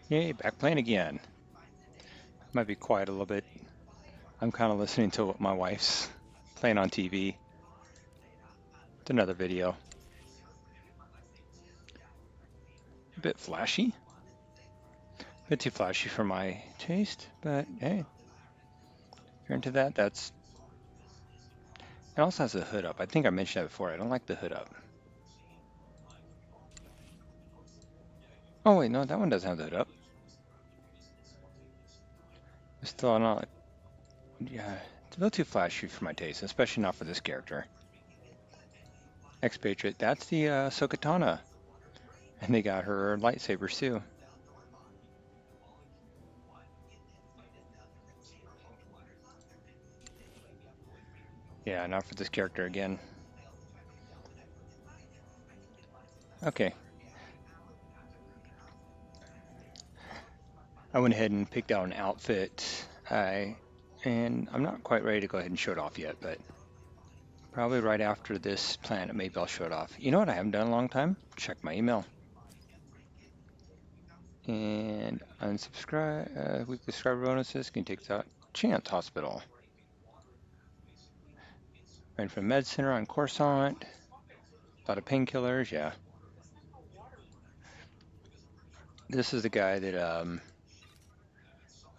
Yay, back playing again. Might be quiet a little bit. I'm kind of listening to what my wife's playing on TV. It's another video. A bit flashy. A bit too flashy for my taste, but hey, if you're into that, that's... It also has a hood up. I think I mentioned that before. I don't like the hood up. Oh wait, no, that one doesn't have the hood up. It's still not... Yeah, it's a little too flashy for my taste, especially not for this character. Expatriate, that's the Sokatana. And they got her lightsabers too. Yeah, not for this character again. Okay. I went ahead and picked out an outfit. And I'm not quite ready to go ahead and show it off yet, but probably right after this planet, maybe I'll show it off. You know what I haven't done in a long time? Check my email. And unsubscribe, weekly subscriber bonuses can take that. Chance Hospital. Right from Med Center on Coruscant. A lot of painkillers, yeah. This is the guy that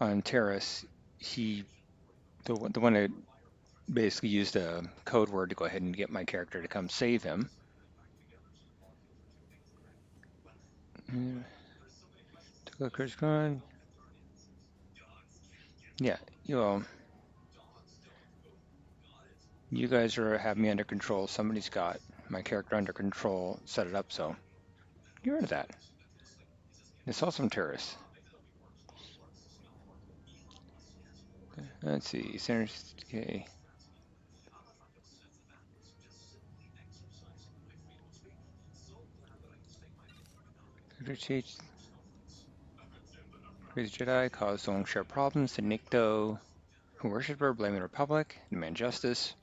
on Terrace, the one that basically used a code word to go ahead and get my character to come save him. Yeah, you guys have me under control. Somebody's got my character under control, set it up, so get rid of that. It's also some terrorists. Let's see, centers, okay. Crazy Jedi caused own share problems to Nikto, who worship her, blame the Republic, demand justice.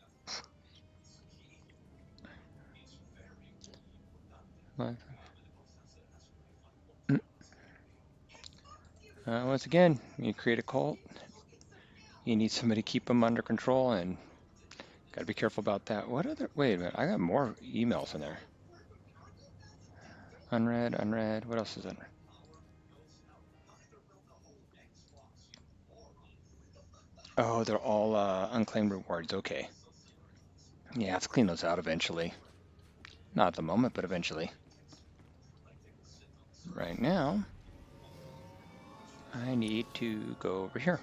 Once again, you create a cult, you need somebody to keep them under control, and gotta be careful about that. What other? Wait a minute, I got more emails in there. Unread. What else is unread? Oh, they're all unclaimed rewards. Okay. Yeah, let's clean those out eventually. Not at the moment, but eventually. Right now, I need to go over here.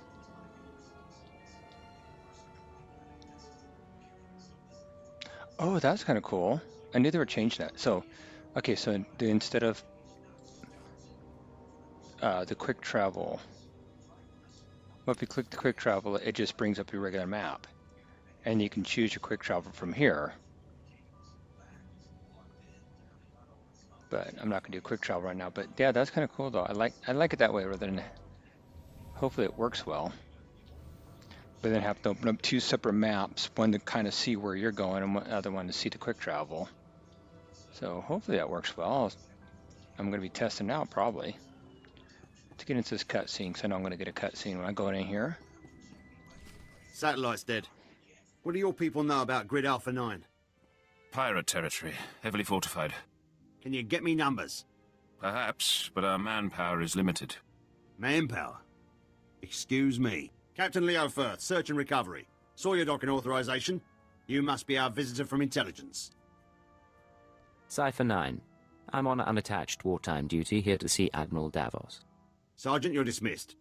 Oh, that's kind of cool. I knew they were changing that. So, okay, so instead of the quick travel, well, if you click the quick travel, it just brings up your regular map. And you can choose your quick travel from here. But I'm not gonna do quick travel right now. But yeah, that's kind of cool though. I like it that way rather than, hopefully it works well. But then have to open up two separate maps, one to kind of see where you're going and one other one to see the quick travel. So hopefully that works well. I'm gonna be testing out probably. Let's get into this cutscene, because I know I'm gonna get a cutscene when I go in here. Satellite's dead. What do your people know about Grid Alpha 9? Pirate territory, heavily fortified. Can you get me numbers? Perhaps, but our manpower is limited. Manpower? Excuse me. Captain Leo Firth, search and recovery. Saw your docking authorization. You must be our visitor from intelligence. Cypher 9. I'm on unattached wartime duty here to see Admiral Davos. Sergeant, you're dismissed.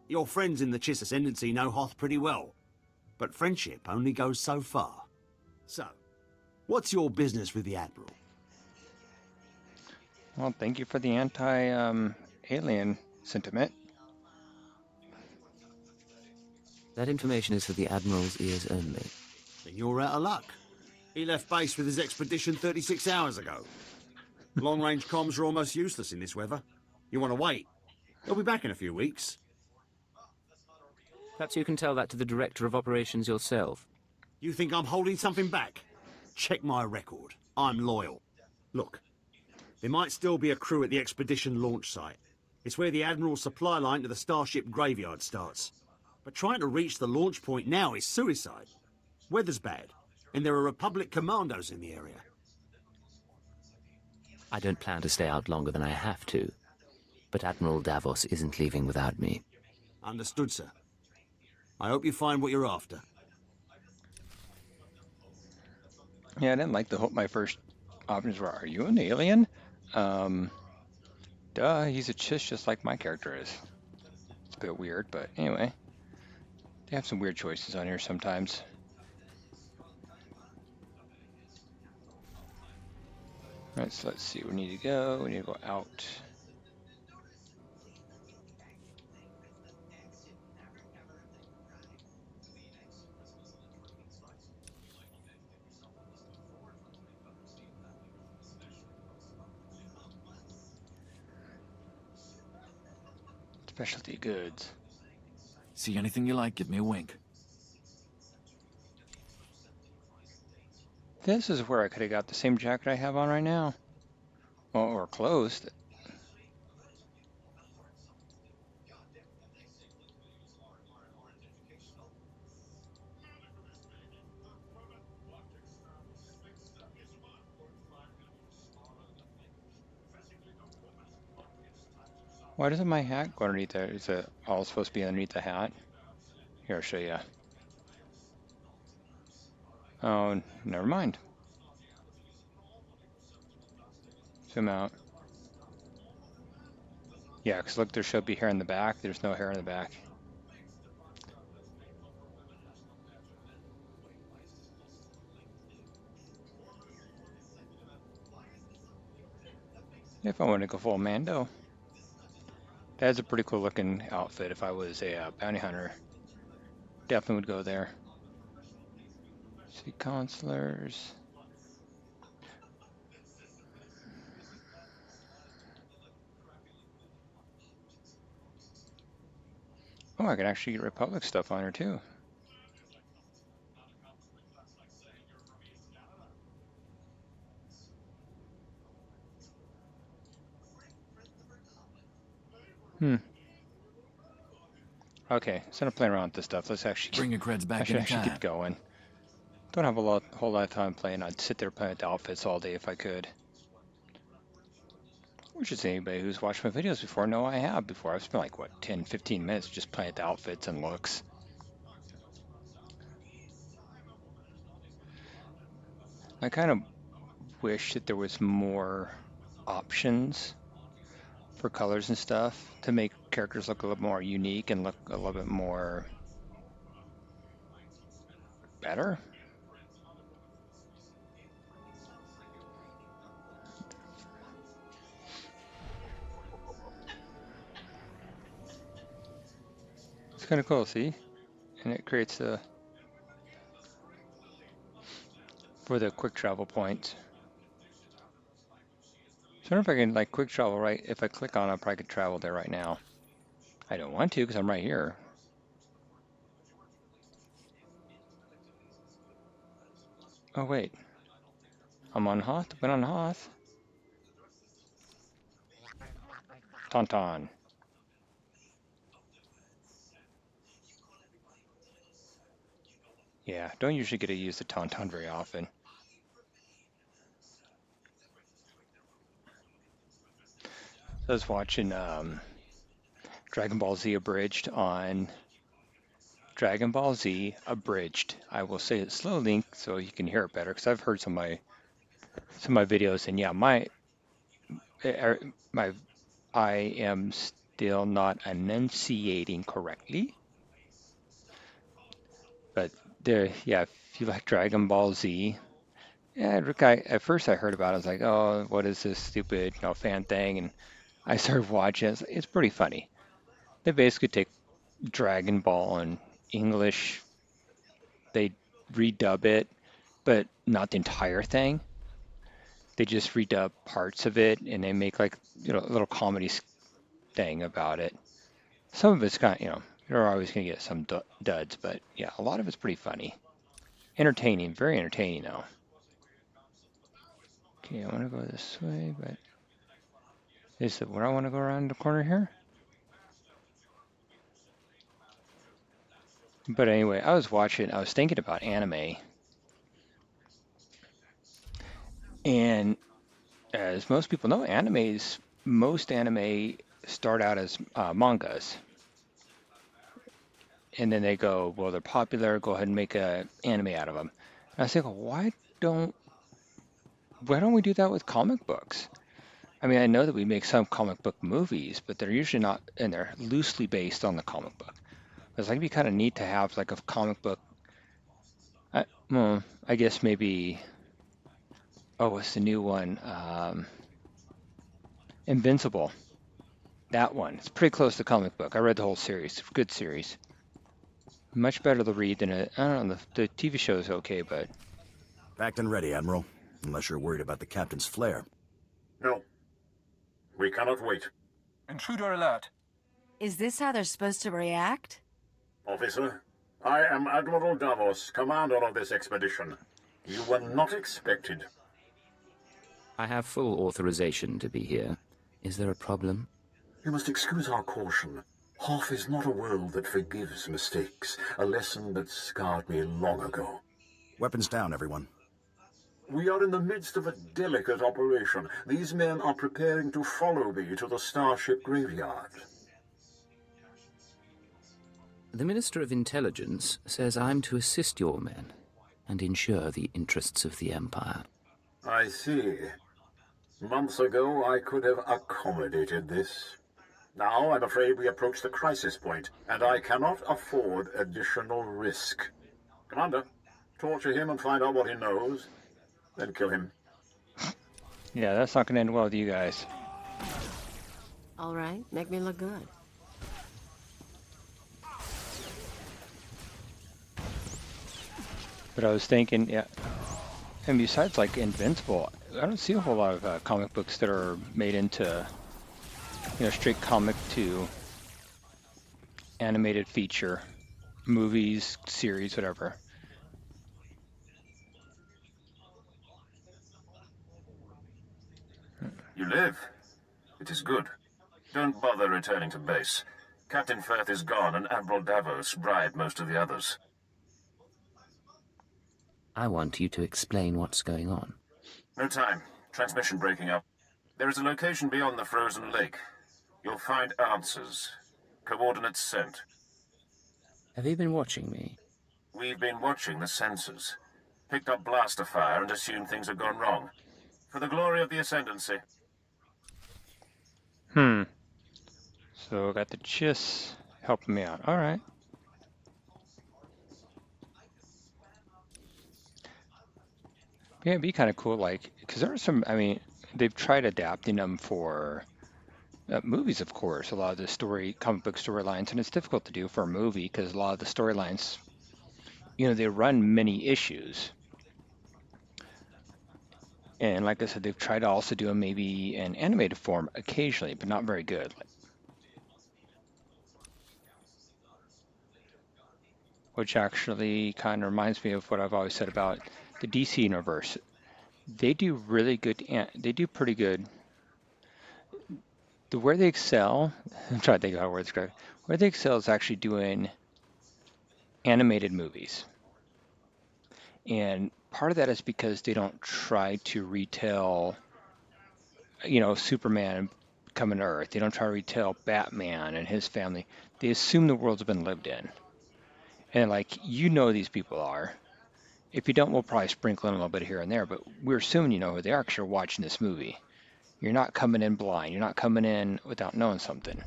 Your friends in the Chiss Ascendancy know Hoth pretty well, but friendship only goes so far. So, what's your business with the Admiral? Well, thank you for the anti-alien sentiment. That information is for the Admiral's ears only. Then you're out of luck. He left base with his expedition 36 hours ago. Long-range comms are almost useless in this weather. You want to wait? He'll be back in a few weeks. Perhaps you can tell that to the Director of Operations yourself. You think I'm holding something back? Check my record. I'm loyal. Look, There might still be a crew at the expedition launch site. It's where the Admiral's supply line to the Starship graveyard starts. But trying to reach the launch point now is suicide. Weather's bad, and there are Republic commandos in the area. I don't plan to stay out longer than I have to, but Admiral Davos isn't leaving without me. Understood, sir. I hope you find what you're after. Yeah, I didn't like the whole, my first options were, are you an alien? Duh, he's a Chiss just like my character is. It's a bit weird, but anyway. They have some weird choices on here sometimes. Alright, so let's see, we need to go, we need to go out. Specialty goods. See anything you like, give me a wink. This is where I could have got the same jacket I have on right now. Well, or close. Why doesn't my hat go underneath there? Is it all supposed to be underneath the hat? Here, I'll show you. Oh, never mind. Zoom out. Yeah, because look, there should be hair in the back. There's no hair in the back. If I want to go full Mando. That's a pretty cool looking outfit. If I was a bounty hunter, definitely would go there. See consulars. Oh, I can actually get Republic stuff on her too. Okay, instead of playing around with this stuff, let's actually Bring your creds back I should in actually time. get going. Don't have a whole lot of time playing. I'd sit there playing with the outfits all day if I could. Which is anybody who's watched my videos before know I have before. I've spent like, what, 10, 15 minutes just playing with the outfits and looks. I kind of wish that there was more options for colors and stuff to make characters look a little more unique and look a little bit more better. It's kind of cool, see? And it creates a for the quick travel points. So I wonder if I can like quick travel right. If I click on it, I probably could travel there right now. I don't want to because I'm right here. Oh wait, I'm on Hoth. Went on Hoth. Tauntaun. Yeah, don't usually get to use the Tauntaun very often. I was watching Dragon Ball Z Abridged on Dragon Ball Z Abridged. I will say it slowly so you can hear it better because I've heard some of my videos and yeah, I am still not enunciating correctly. But there, yeah, if you like Dragon Ball Z, yeah, Rick, at first I heard about it, I was like, oh, what is this stupid, fan thing? And I started watching it. It's pretty funny. They basically take Dragon Ball in English, they redub it, but not the entire thing. They just redub parts of it, and they make like a little comedy thing about it. Some of it's kind of, you're always gonna get some duds, but yeah, a lot of it's pretty funny, entertaining, very entertaining though. Okay, I want to go this way, but Is it where I want to go around the corner here? But anyway, I was thinking about anime. And as most people know, most anime start out as mangas. And then they go, well, they're popular, go ahead and make a anime out of them. And I was thinking, don't why don't we do that with comic books? I mean, I know that we make some comic book movies, but they're usually not, and they're loosely based on the comic book. It's like it'd be kind of neat to have like a comic book. Well, I guess maybe. Oh, what's the new one? Invincible. That one. It's pretty close to comic book. I read the whole series. Good series. Much better to read than I don't know. The TV show is okay, but Packed and ready, Admiral. Unless you're worried about the captain's flare. No. We cannot wait. Intruder alert. Is this how they're supposed to react? Officer, I am Admiral Davos, commander of this expedition. You were not expected. I have full authorization to be here. Is there a problem? You must excuse our caution. Hoth is not a world that forgives mistakes, a lesson that scarred me long ago. Weapons down, everyone. We are in the midst of a delicate operation. These men are preparing to follow me to the starship graveyard. The Minister of Intelligence says I'm to assist your men and ensure the interests of the Empire. I see. Months ago, I could have accommodated this. Now, I'm afraid we approach the crisis point, and I cannot afford additional risk. Commander, torture him and find out what he knows, then kill him. yeah, that's not going to end well with you guys. All right, make me look good. But I was thinking, yeah, and besides like Invincible, I don't see a whole lot of comic books that are made into, straight comic to animated feature, movies, series, whatever. You live. It is good. Don't bother returning to base. Captain Firth is gone and Admiral Davos bribed most of the others. I want you to explain what's going on. No time. Transmission breaking up. There is a location beyond the frozen lake. You'll find answers. Coordinates sent. Have you been watching me? We've been watching the sensors. Picked up blaster fire and assumed things had gone wrong. For the glory of the Ascendancy. So I got the Chiss helping me out. All right. Yeah, it'd be kind of cool, like, because there are some, I mean, they've tried adapting them for movies, of course, a lot of the comic book storylines, and it's difficult to do for a movie because a lot of the storylines, they run many issues. And like I said, they've tried to also do them maybe in animated form occasionally, but not very good. Which actually kind of reminds me of what I've always said about the DC universe. They do really good, they do pretty good. Where they excel, I'm trying to think of how to describe it. Where they excel is actually doing animated movies. And part of that is because they don't try to retell, Superman coming to Earth. They don't try to retell Batman and his family. They assume the world's been lived in. And these people are. If you don't, we'll probably sprinkle in a little bit here and there, but we're assuming you know who they are because you're watching this movie. You're not coming in blind. You're not coming in without knowing something.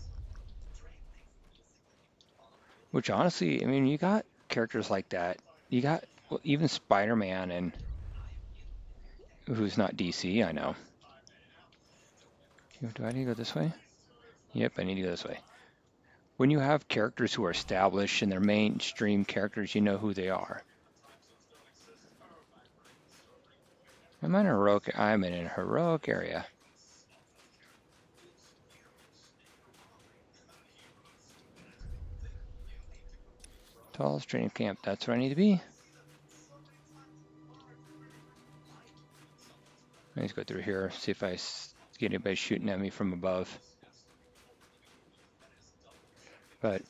Which honestly, I mean, you got characters like that. You got even Spider-Man, and who's not DC, I know. Do I need to go this way? Yep, I need to go this way. When you have characters who are established and they're mainstream characters, you know who they are. I'm in a heroic area. Tallest training camp, that's where I need to be. Let's go through here, see if I get anybody shooting at me from above. But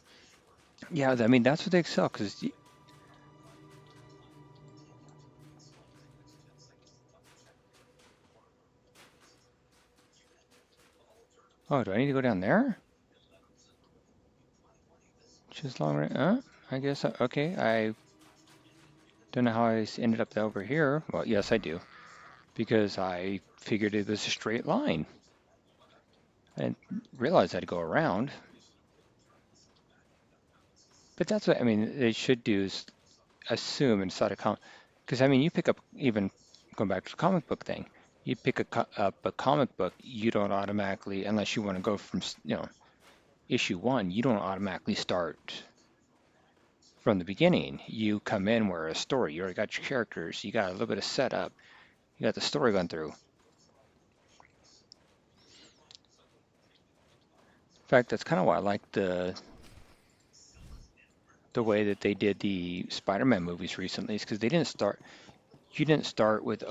yeah, I mean that's what they excel because. Oh, do I need to go down there? Just long range. I guess. Okay, I don't know how I ended up over here. Well, yes, I do. Because I figured it was a straight line. I didn't realize I had to go around. But that's what, I mean, they should do is assume inside a comic. Because, I mean, you pick up, even going back to the comic book thing, you pick up a comic book, you don't automatically, unless you want to go from, issue 1, you don't automatically start from the beginning. You come in where a story, you already got your characters, you got a little bit of setup, you got the story going through. In fact, that's kind of why I like the way that they did the Spider-Man movies recently, is because you didn't start with,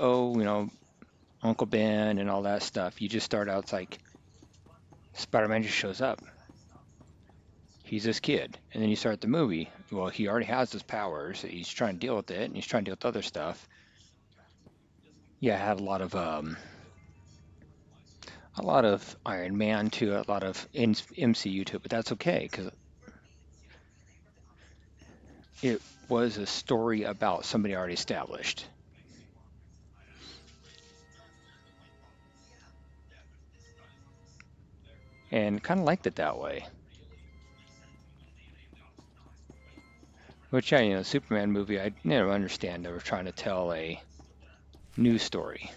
Uncle Ben and all that stuff. You just start out, it's like, Spider-Man just shows up. He's this kid. And then you start the movie. Well, he already has his powers. He's trying to deal with it, and he's trying to deal with other stuff. Yeah, I had a lot of Iron Man to it, a lot of MCU to it, but that's okay, because it was a story about somebody already established. And kind of liked it that way. Which, yeah, Superman movie, I never understand. They were trying to tell a new story.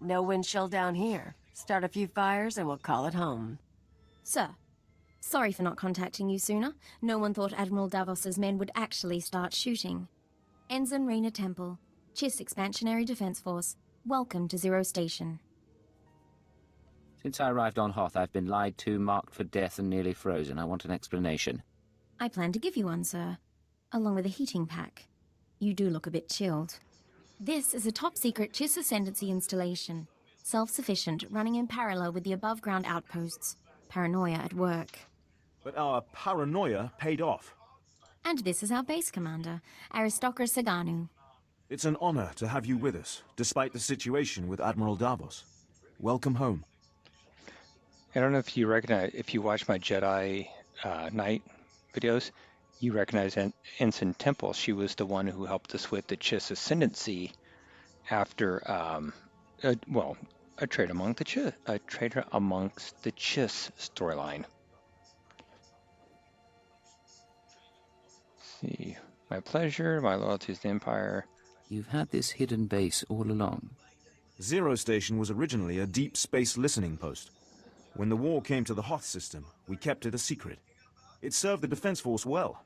No wind chill down here. Start a few fires and we'll call it home. Sir, sorry for not contacting you sooner. No one thought Admiral Davos's men would actually start shooting. Ensign Rena Temple, Chiss Expansionary Defense Force. Welcome to Zero Station. Since I arrived on Hoth, I've been lied to, marked for death, and nearly frozen. I want an explanation. I plan to give you one, sir. Along with a heating pack. You do look a bit chilled. This is a top-secret Chiss Ascendancy installation. Self-sufficient, running in parallel with the above-ground outposts. Paranoia at work. But our paranoia paid off. And this is our base commander, Aristocra Saganu. It's an honor to have you with us, despite the situation with Admiral Davos. Welcome home. I don't know if you recognize, if you watch my Jedi Knight videos, you recognize Ensign Temple. She was the one who helped us with the Chiss Ascendancy after, a traitor amongst the Chiss storyline. Let's see, my pleasure, my loyalty to the Empire. You've had this hidden base all along. Zero Station was originally a deep space listening post. When the war came to the Hoth system, we kept it a secret. It served the Defense Force well.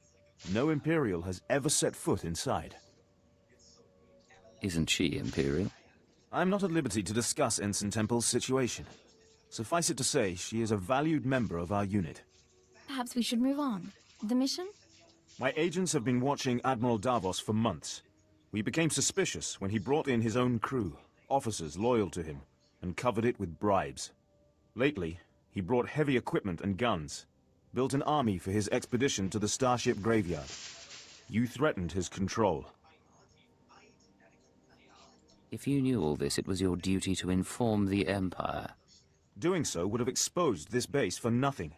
No Imperial has ever set foot inside. Isn't she Imperial? I'm not at liberty to discuss Ensign Temple's situation. Suffice it to say, she is a valued member of our unit. Perhaps we should move on. The mission? My agents have been watching Admiral Davos for months. We became suspicious when he brought in his own crew, officers loyal to him, and covered it with bribes. Lately, he brought heavy equipment and guns, built an army for his expedition to the Starship Graveyard. You threatened his control. If you knew all this, it was your duty to inform the Empire. Doing so would have exposed this base for nothing.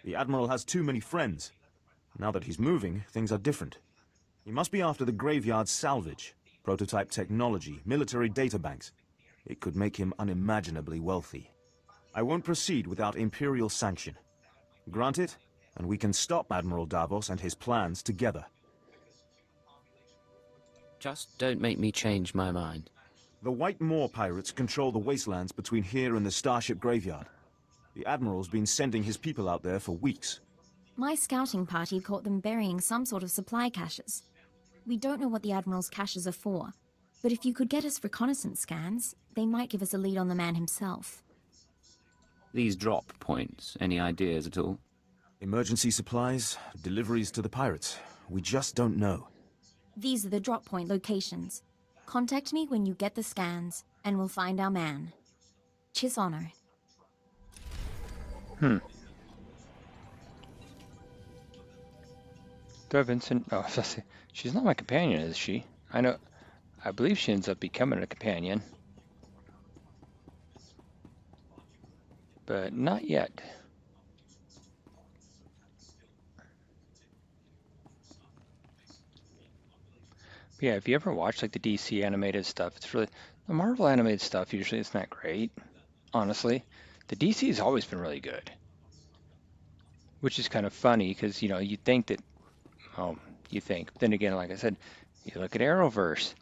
The Admiral has too many friends. Now that he's moving, things are different. He must be after the Graveyard's salvage, prototype technology, military databanks. It could make him unimaginably wealthy. I won't proceed without Imperial sanction. Grant it, and we can stop Admiral Davos and his plans together. Just don't make me change my mind. The White Moor pirates control the wastelands between here and the Starship Graveyard. The Admiral's been sending his people out there for weeks. My scouting party caught them burying some sort of supply caches. We don't know what the Admiral's caches are for, but if you could get us reconnaissance scans, they might give us a lead on the man himself. These drop points, any ideas at all? Emergency supplies, deliveries to the pirates. We just don't know. These are the drop point locations. Contact me when you get the scans, and we'll find our man. Chiss honor. Do I have Vincent? Oh, she's not my companion, is she? I believe she ends up becoming a companion. But not yet. But yeah, if you ever watch like the DC animated stuff, it's really, the Marvel animated stuff usually it's not great, honestly. The DC has always been really good. Which is kind of funny because, you know, you think that, oh, you think. Then again, like I said, you look at Arrowverse,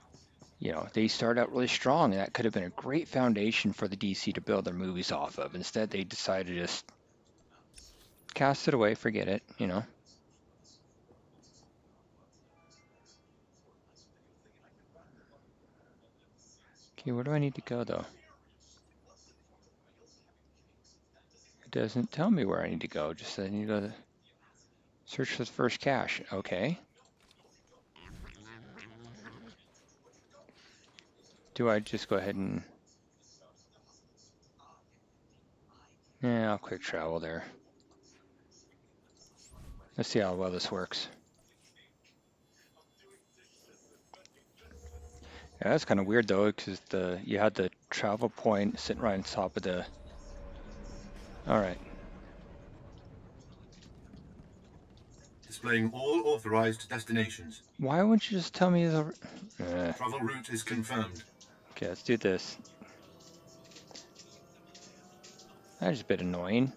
you know, they started out really strong, and that could have been a great foundation for the DC to build their movies off of. Instead, they decided to just cast it away, forget it, you know. Okay, where do I need to go, though? It doesn't tell me where I need to go, just says I need to go to search for the first cache. Okay. Do I just go ahead and... Yeah, I'll quick travel there. Let's see how well this works. Yeah, that's kind of weird though, because you had the travel point sitting right on top of the... All right. Displaying all authorized destinations. Why wouldn't you just tell me the... Travel route is confirmed. Okay, let's do this. That's a bit annoying.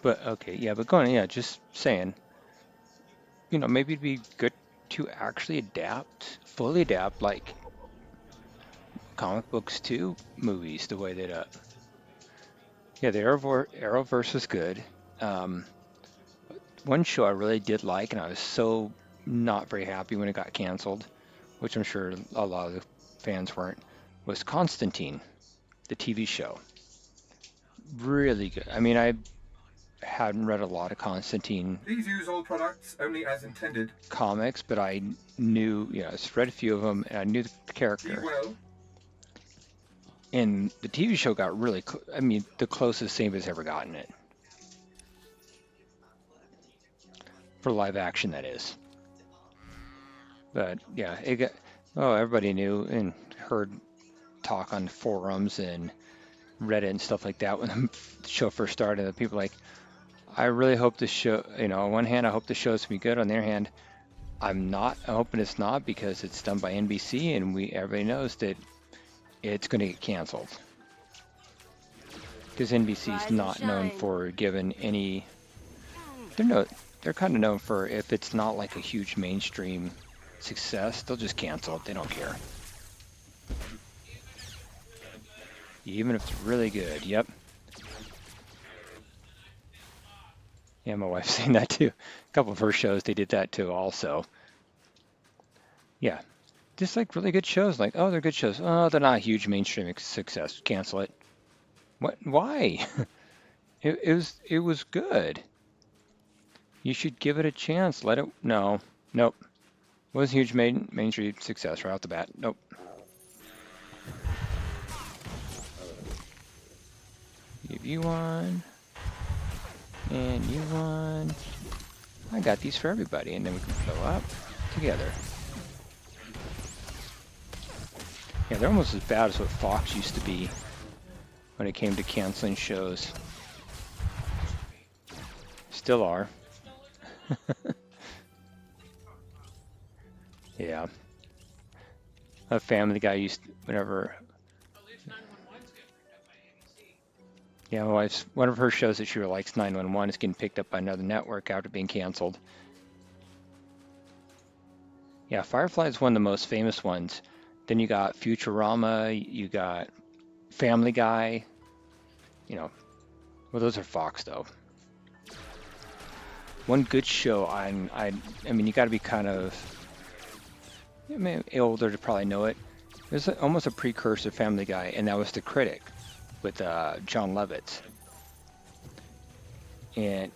But, okay, yeah, but going, yeah, just saying, you know, maybe it'd be good to actually fully adapt, like, comic books to movies, the way that, yeah, the Arrowverse was good. One show I really did like, and I was so not very happy when it got canceled, which I'm sure a lot of the fans weren't, was Constantine, the TV show. Really good. I mean, I hadn't read a lot of Constantine Please use all products only as intended. comics, but I knew, you know, I read a few of them, and I knew the character. Be well. And the TV show got really, I mean, the closest anybody's ever gotten it. For live action, that is. But, yeah, it got, oh, everybody knew and heard talk on forums and Reddit and stuff like that when the show first started. And people like, I really hope this show, you know, on one hand, I hope the show's going to be good. On the other hand, I'm hoping it's not, because it's done by NBC and everybody knows that it's going to get canceled. Because NBC's not known for giving any, they're kind of known for, if it's not like a huge mainstream success, they'll just cancel it. They don't care. Even if it's really good. Yep. Yeah, my wife's saying that too. A couple of her shows, they did that too also. Yeah. Just like really good shows, like, oh, they're good shows. Oh, they're not a huge mainstream success. Cancel it. What? Why? It was good. You should give it a chance. Let it. No. Nope. Wasn't a huge mainstream success right off the bat. Nope. Give you one. And you one. I got these for everybody, and then we can blow up together. Yeah, they're almost as bad as what Fox used to be when it came to canceling shows. Still are. Yeah. A Family Guy used to, whenever. Yeah, my wife's, one of her shows that she really likes, 911, is getting picked up by another network after being canceled. Yeah, Firefly is one of the most famous ones. Then you got Futurama, you got Family Guy. You know, well, those are Fox though. One good show, I mean, you got to be kind of, I mean, older to probably know it. There's almost a precursor Family Guy, and that was The Critic with John Lovitz. And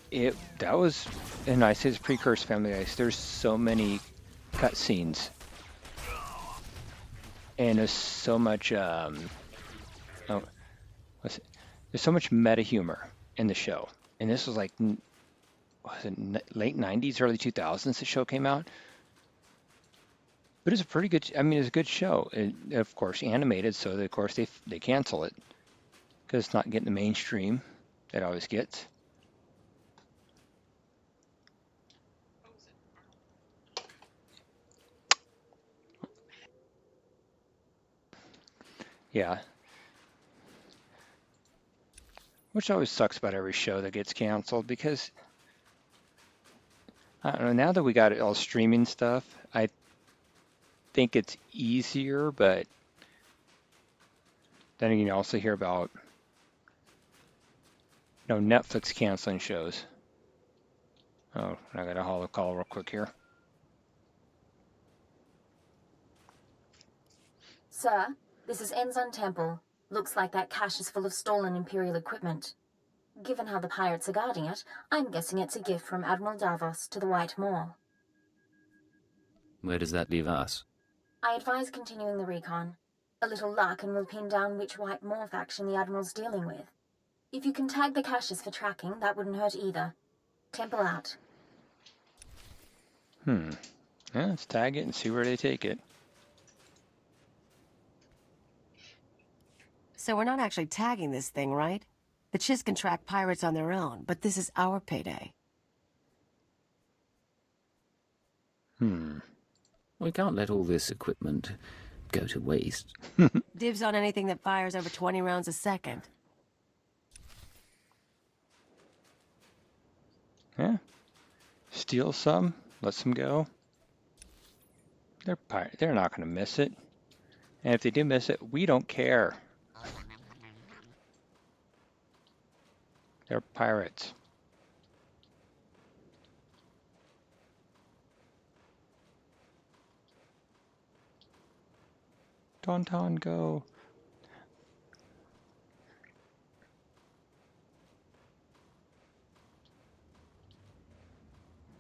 that was, and I say it's precursor Family Guy. There's so many cutscenes, and there's so much there's so much meta humor in the show. And this was like, was it late 90s, early 2000s the show came out. But it's a pretty good, I mean, it's a good show. It, of course, animated, so of course they cancel it because it's not getting the mainstream that it always gets. Yeah. Which always sucks about every show that gets canceled because, I don't know, now that we got it all streaming stuff, I think it's easier, but then you can also hear about, you know, Netflix canceling shows. Oh, I got a holo call real quick here. Sir, this is Enzon Temple. Looks like that cache is full of stolen Imperial equipment. Given how the pirates are guarding it, I'm guessing it's a gift from Admiral Davos to the White Moor. Where does that leave us? I advise continuing the recon. A little luck and we'll pin down which White Moor faction the Admiral's dealing with. If you can tag the caches for tracking, that wouldn't hurt either. Temple out. Yeah, let's tag it and see where they take it. So we're not actually tagging this thing, right? The Chiss can track pirates on their own, but this is our payday. We can't let all this equipment go to waste. Dibs on anything that fires over 20 rounds a second. Yeah. Steal some, let some go. They're not going to miss it. And if they do miss it, we don't care. They're pirates. Tauntaun, go.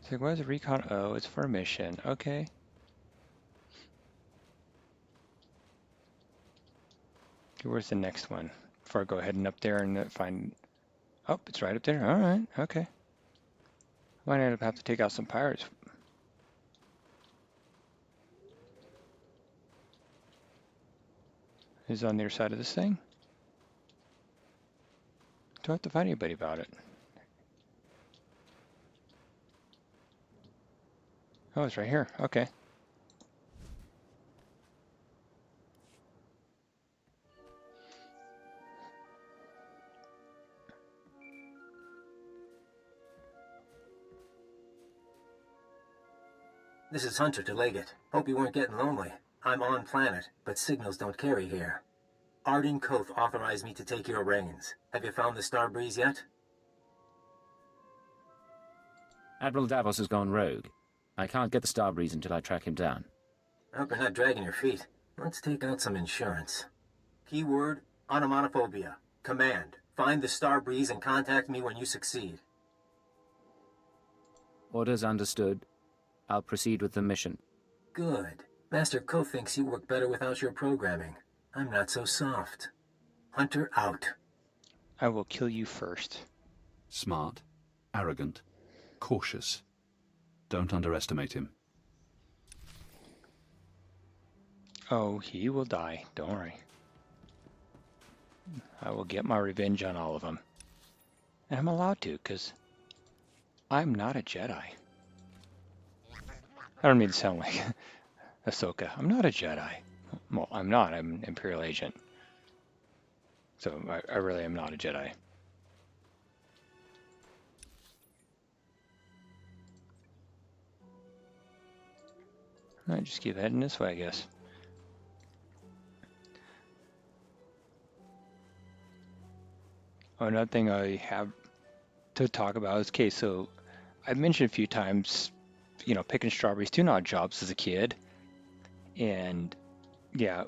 So where's the recon? Oh, it's for a mission. Okay. Okay, where's the next one? Before I go ahead and up there and find... Oh, it's right up there. All right. Okay. Might end up have to take out some pirates. Is it on the other side of this thing? Don't have to find anybody about it. Oh, it's right here. Okay. This is Hunter to Leggett. Hope you weren't getting lonely. I'm on planet, but signals don't carry here. Arden Koth authorized me to take your reins. Have you found the Starbreeze yet? Admiral Davos has gone rogue. I can't get the Starbreeze until I track him down. I hope you're not dragging your feet. Let's take out some insurance. Keyword, onomatophobia. Command, find the Starbreeze and contact me when you succeed. Orders understood. I'll proceed with the mission. Good. Master Koth thinks you work better without your programming. I'm not so soft. Hunter out. I will kill you first. Smart, arrogant, cautious. Don't underestimate him. Oh, he will die. Don't worry. I will get my revenge on all of them. And I'm allowed to, because I'm not a Jedi. I don't mean to sound like Ahsoka. I'm not a Jedi. Well, I'm not. I'm an Imperial agent. So I really am not a Jedi. I just keep heading this way, I guess. Oh, another thing I have to talk about is, okay, so I've mentioned a few times, you know, picking strawberries, doing odd jobs as a kid. And yeah,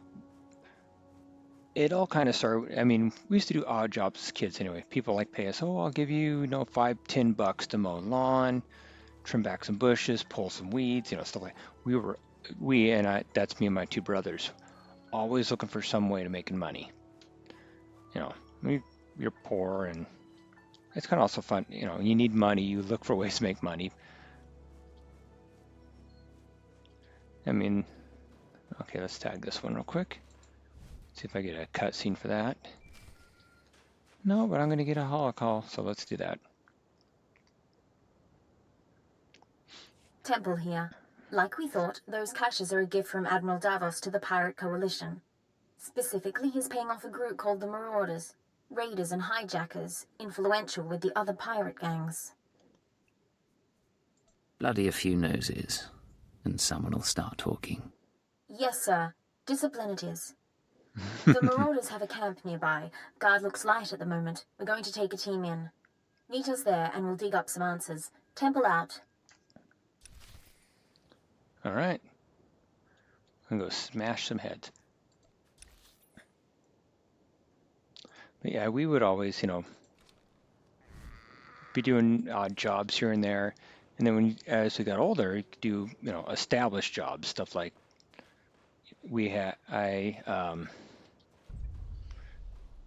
it all kind of started, I mean, we used to do odd jobs as kids anyway. People like pay us, oh, I'll give you, you know, $5, $10 to mow lawn, trim back some bushes, pull some weeds, you know, stuff like that's me and my two brothers, always looking for some way to making money. You know, you're poor, and it's kind of also fun. You know, you need money, you look for ways to make money. I mean, okay, let's tag this one real quick. See if I get a cutscene for that. No, but I'm going to get a holocall, so let's do that. Temple here. Like we thought, those caches are a gift from Admiral Davos to the Pirate Coalition. Specifically, he's paying off a group called the Marauders. Raiders and hijackers, influential with the other pirate gangs. Bloody a few noses, and someone will start talking. Yes, sir. Discipline it is. The Marauders have a camp nearby. Guard looks light at the moment. We're going to take a team in. Meet us there and we'll dig up some answers. Temple out. All right. I'm going to go smash some heads. But yeah, we would always, you know, be doing odd jobs here and there. And then as we got older, you could do, you know, established jobs, stuff like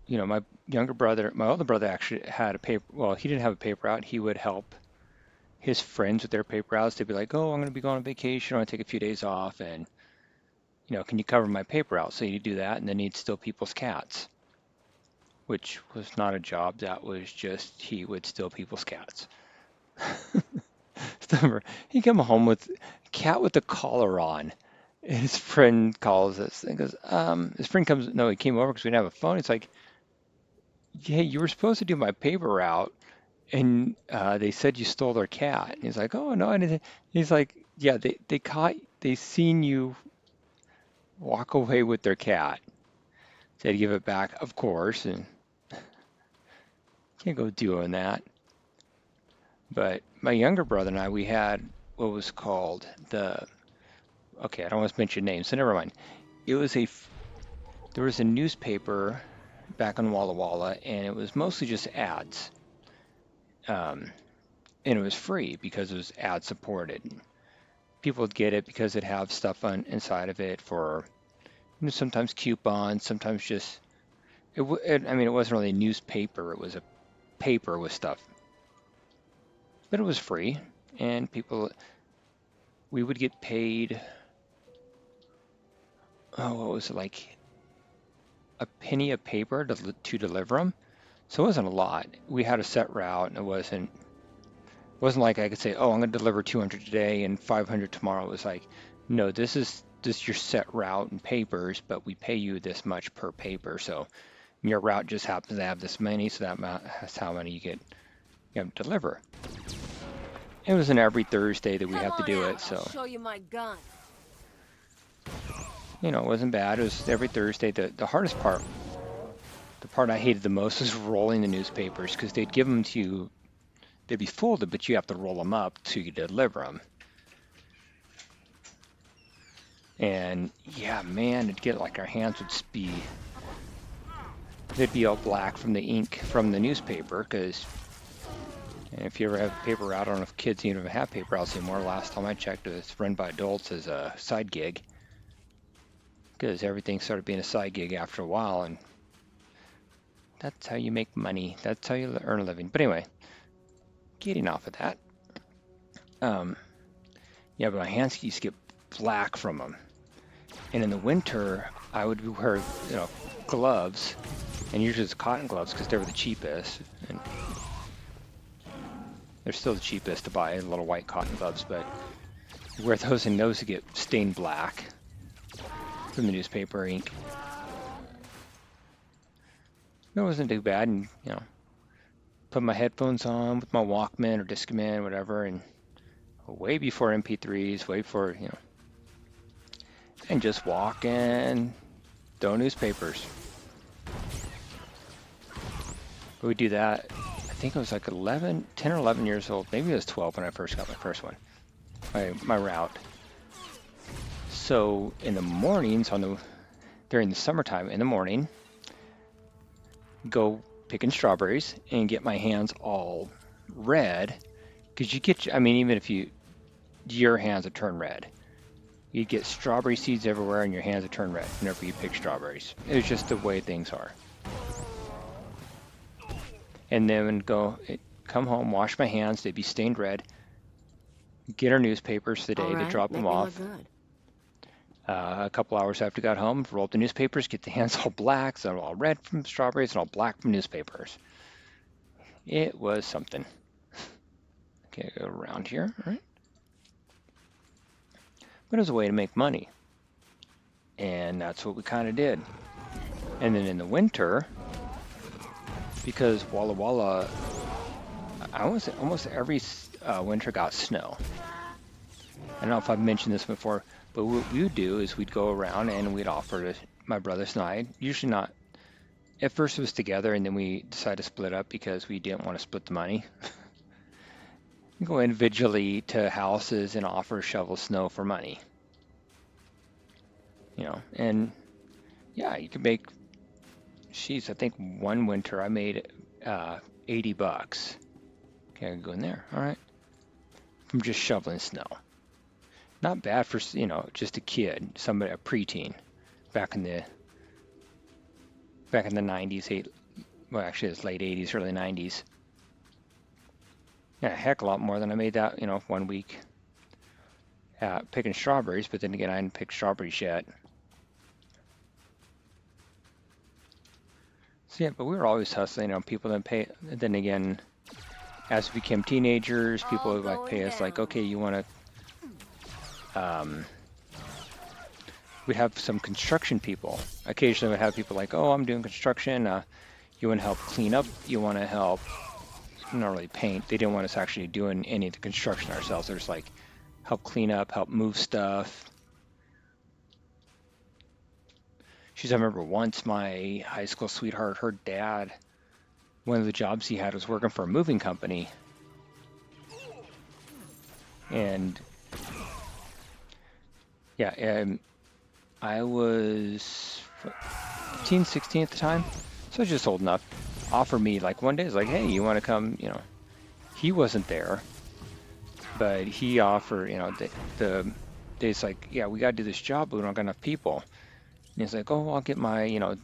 you know, my older brother actually had a paper, well, he didn't have a paper route. He would help his friends with their paper routes. They'd be like, oh, I'm going to be going on vacation. I want to take a few days off. And, you know, can you cover my paper route? So he'd do that. And then he'd steal people's cats, which was not a job. That was just, he would steal people's cats. He'd come home with a cat with a collar on. And his friend calls us and goes, his friend comes, no, he came over because we didn't have a phone. It's like, hey, you were supposed to do my paper route, and they said you stole their cat. And he's like, oh, no, I didn't. He's like, yeah, they seen you walk away with their cat. They had to give it back, of course, and can't go doing that. But my younger brother and I, we had what was called okay, I don't want to mention names, so never mind. There was a newspaper back on Walla Walla, and it was mostly just ads. And it was free because it was ad supported. People would get it because it'd have stuff inside of it for, you know, sometimes coupons, sometimes just, it wasn't really a newspaper, it was a paper with stuff. But it was free, and we would get paid, what was it, like a penny a paper to deliver them. So it wasn't a lot. We had a set route, and it wasn't like I could say, oh, I'm going to deliver 200 today and 500 tomorrow. It was like, no, this is your set route and papers, but we pay you this much per paper. So your route just happens to have this many, so that's how many you have to deliver. It wasn't every Thursday that we have to do it, so. I'll show you my gun. You know, it wasn't bad. It was every Thursday. The hardest part, the part I hated the most, was rolling the newspapers, because they'd give them to you. They'd be folded, but you have to roll them up to deliver them. And yeah, man, it'd get like our hands would be, they'd be all black from the ink from the newspaper, because if you ever have paper route, I don't know if kids even have paper routes anymore. Last time I checked, it's run by adults as a side gig, because everything started being a side gig after a while, and that's how you make money. That's how you earn a living. But anyway, getting off of that. Yeah, but my hands used to get black from them. And in the winter, I would wear, you know, gloves, and usually it's cotton gloves because they were the cheapest. And they're still the cheapest to buy, little white cotton gloves, but you wear those, and those would get stained black from the newspaper ink. It wasn't too bad, and you know, put my headphones on with my Walkman or Discman, whatever, and way before MP3s, way before, you know, and just walk and throw newspapers. But we do that. I think I was like 10 or 11 years old. Maybe I was 12 when I first got my first one, my route. So in the mornings, during the summertime, in the morning, go picking strawberries and get my hands all red Because you get, I mean, even if your hands would turn red. You'd get strawberry seeds everywhere and your hands would turn red whenever you pick strawberries. It was just the way things are. And then come home, wash my hands, they'd be stained red. Get our newspapers for the day, to drop them off. A couple hours after we got home, roll up the newspapers, get the hands all black, so all red from strawberries and all black from newspapers. It was something. Okay, go around here, all right? But it was a way to make money. And that's what we kind of did. And then in the winter, because Walla Walla, I want to say almost every winter got snow. I don't know if I've mentioned this before, but what we would do is we'd go around and we'd offer to, my brothers and I, usually not, at first it was together and then we decided to split up because we didn't want to split the money. Go individually to houses and offer shovel snow for money. You know, and yeah, you could make, geez, I think one winter I made $80. Okay, I can go in there, all right, from just shoveling snow. Not bad for, you know, just a kid, somebody, a preteen, back in the 90s, well, actually it's late 80s, early 90s. Yeah, a heck a lot more than I made that, you know, 1 week picking strawberries, but then again, I hadn't picked strawberries yet. So yeah, but we were always hustling, you know, people didn't pay, then again, as we became teenagers, people would like pay us like, okay, you want to, we'd have some construction people. Occasionally we'd have people like, oh, I'm doing construction, you want to help clean up, you want to help, not really paint, they didn't want us actually doing any of the construction ourselves, they're just like, help clean up, help move stuff. She's, I remember once my high school sweetheart, her dad, one of the jobs he had was working for a moving company. And yeah, I was 15, 16 at the time, so I was just old enough. Offered me like one day, it's like, hey, you want to come, you know, he wasn't there, but he offered, you know, the day's like, yeah, we got to do this job, but we don't got enough people. And he's like, oh, I'll get my, you know,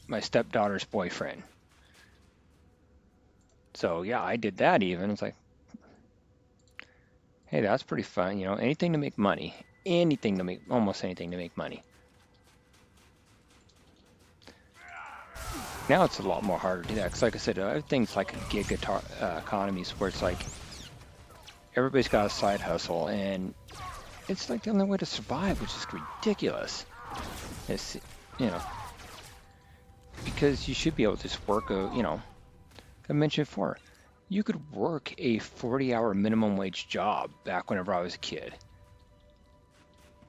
my stepdaughter's boyfriend. So yeah, I did that even. It's like, hey, that's pretty fun, you know, anything to make money. Almost anything to make money. Now it's a lot more harder to do that, because like I said, everything's like gig economies where it's like, everybody's got a side hustle, and it's like the only way to survive, which is ridiculous. It's, you know, because you should be able to just work you know, I mentioned before, you could work a 40-hour minimum wage job back whenever I was a kid,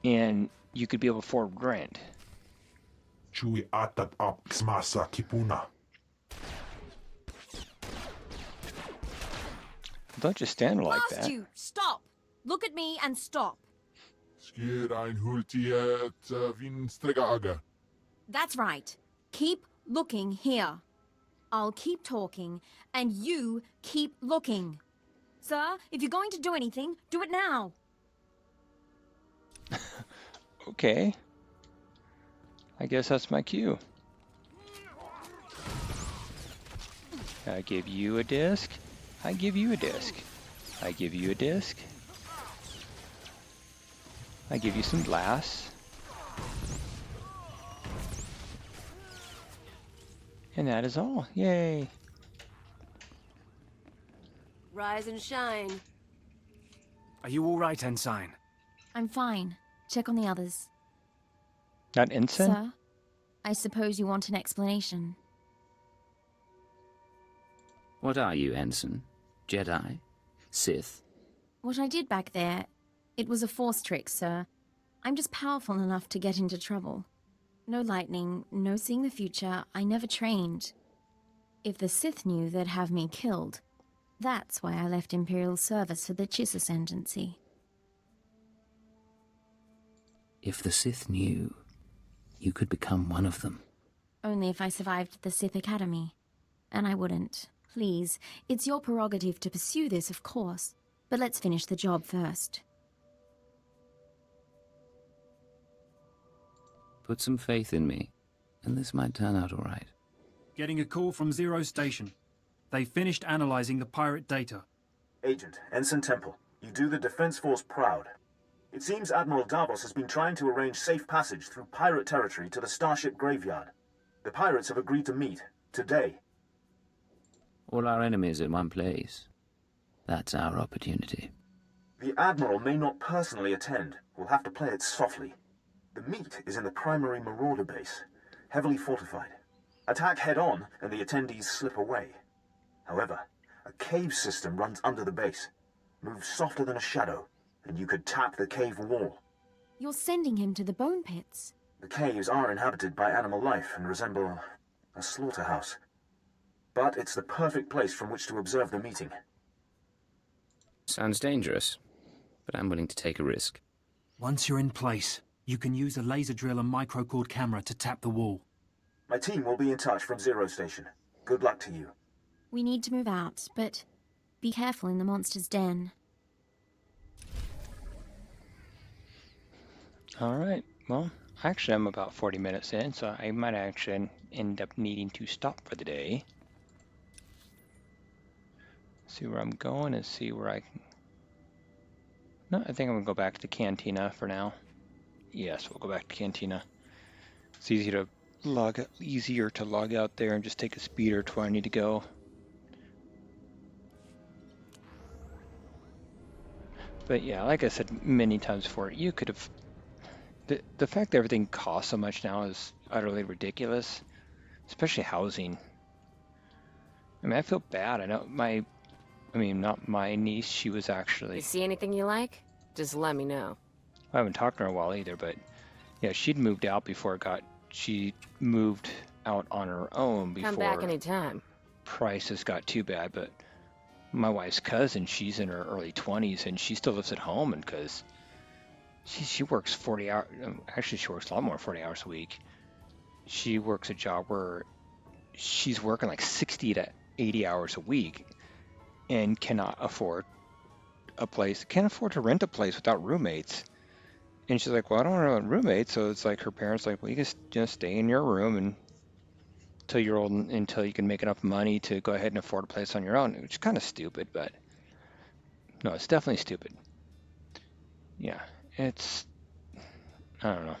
and you could be able to afford rent. Chui atat up smasa kipuna. Don't just stand like that. You stop. Look at me and stop. That's right. Keep looking here. I'll keep talking, and you keep looking. Sir, if you're going to do anything, do it now. Okay. I guess that's my cue. I give you a disc. I give you a disc. I give you a disc. I give you some glass. And that is all. Yay. Rise and shine. Are you all right, Ensign? I'm fine. Check on the others. Not ensign? Sir, I suppose you want an explanation. What are you, Ensign? Jedi? Sith? What I did back there, it was a force trick, sir. I'm just powerful enough to get into trouble. No lightning, no seeing the future, I never trained. If the Sith knew, they'd have me killed. That's why I left Imperial service for the Chiss ascendancy. If the Sith knew, you could become one of them. Only if I survived the Sith Academy. And I wouldn't. Please, it's your prerogative to pursue this, of course. But let's finish the job first. Put some faith in me, and this might turn out all right. Getting a call from Zero Station. They finished analyzing the pirate data. Agent, Ensign Temple, you do the Defense Force proud. It seems Admiral Davos has been trying to arrange safe passage through pirate territory to the Starship Graveyard. The pirates have agreed to meet, today. All our enemies in one place. That's our opportunity. The Admiral may not personally attend. We'll have to play it softly. The meet is in the primary Marauder base, heavily fortified. Attack head-on, and the attendees slip away. However, a cave system runs under the base. Moves softer than a shadow, and you could tap the cave wall. You're sending him to the bone pits. The caves are inhabited by animal life and resemble a slaughterhouse. But it's the perfect place from which to observe the meeting. Sounds dangerous, but I'm willing to take a risk. Once you're in place, you can use a laser drill and microcord camera to tap the wall. My team will be in touch from Zero Station. Good luck to you. We need to move out, but be careful in the monster's den. Alright, well, actually I'm about 40 minutes in, so I might actually end up needing to stop for the day. See where I'm going and see where I can... No, I think I'm going to go back to the Cantina for now. Yes, we'll go back to Cantina. It's easier to log out there and just take a speeder to where I need to go. But yeah, like I said many times before, you could have... The fact that everything costs so much now is utterly ridiculous, especially housing. I mean, I feel bad. I know not my niece, she was actually... You see anything you like? Just let me know. I haven't talked to her in a while either, but yeah, she'd moved out before she moved out on her own before... Come back anytime. Prices got too bad, but my wife's cousin, she's in her early 20s, and she still lives at home, and because she works 40 hours... Actually, she works a lot more than 40 hours a week. She works a job where she's working like 60 to 80 hours a week, and cannot afford can't afford to rent a place without roommates. And she's like, well, I don't want roommates, so it's like her parents like, well, you can just stay in your room and until you're old, until you can make enough money to go ahead and afford a place on your own, which is kind of stupid, but no, it's definitely stupid. Yeah, I don't know.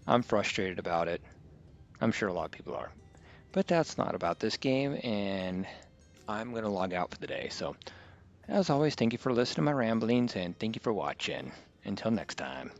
I'm frustrated about it. I'm sure a lot of people are. But that's not about this game, and I'm going to log out for the day. So, as always, thank you for listening to my ramblings, and thank you for watching. Until next time.